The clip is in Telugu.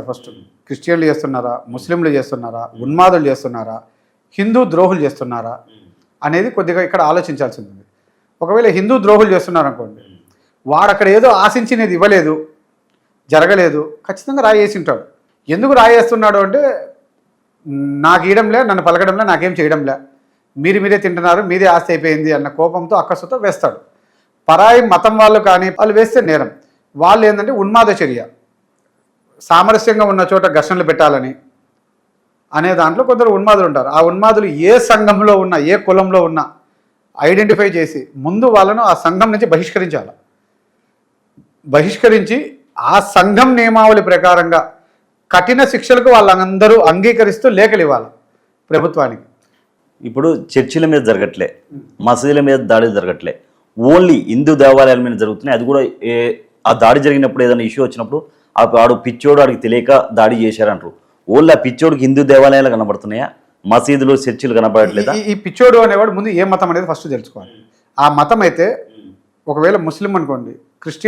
ఫస్ట్ క్రిస్టియన్లు చేస్తున్నారా, ముస్లింలు చేస్తున్నారా, ఉన్మాదులు చేస్తున్నారా, హిందూ ద్రోహులు చేస్తున్నారా అనేది కొద్దిగా ఇక్కడ ఆలోచించాల్సి ఉంది. ఒకవేళ హిందూ ద్రోహులు చేస్తున్నారనుకోండి, వాడు అక్కడ ఏదో ఆశించినది ఇవ్వలేదు, జరగలేదు, ఖచ్చితంగా రాయేసి ఉంటాడు. ఎందుకు రాయేస్తున్నాడు అంటే, నాకు ఇయడంలే, నన్ను పలకడంలే, నాకేం చేయడంలే, మీరే తింటున్నారు, మీదే ఆస్తి అయిపోయింది అన్న కోపంతో అక్కసుతో వేస్తాడు. పరాయి మతం వాళ్ళు కానీ వాళ్ళు వేస్తే నేరం. వాళ్ళు ఏంటంటే ఉన్మాద చర్య, సామరస్యంగా ఉన్న చోట ఘర్షణలు పెట్టాలని అనే దాంట్లో కొందరు ఉన్మాదులు ఉంటారు. ఆ ఉన్మాదులు ఏ సంఘంలో ఉన్నా, ఏ కులంలో ఉన్నా ఐడెంటిఫై చేసి ముందు వాళ్ళను ఆ సంఘం నుంచి బహిష్కరించి ఆ సంఘం నియమావళి ప్రకారంగా కఠిన శిక్షలకు వాళ్ళందరూ అంగీకరిస్తూ లేఖలు ఇవ్వాలి ప్రభుత్వానికి. ఇప్పుడు చర్చిల మీద జరగట్లే, మసీదుల మీద దాడి జరగట్లే, ఓన్లీ హిందూ దేవాలయాల మీద జరుగుతున్నాయి. అది కూడా ఆ దాడి జరిగినప్పుడు ఏదైనా ఇష్యూ వచ్చినప్పుడు ఆడు పిచ్చోడు ఆడికి తెలియక దాడి చేశారంటారు. ఓన్లీ ఆ పిచ్చోడికి హిందూ దేవాలయాలు కనబడుతున్నాయా, మసీదులు చర్చిలు కనబడట్లేదా? ఈ పిచ్చోడు అనేవాడు ముందు ఏ మతం అనేది ఫస్ట్ తెలుసుకోవాలి. ఆ మతం అయితే ఒకవేళ ముస్లిం అనుకోండి, క్రిస్టియన్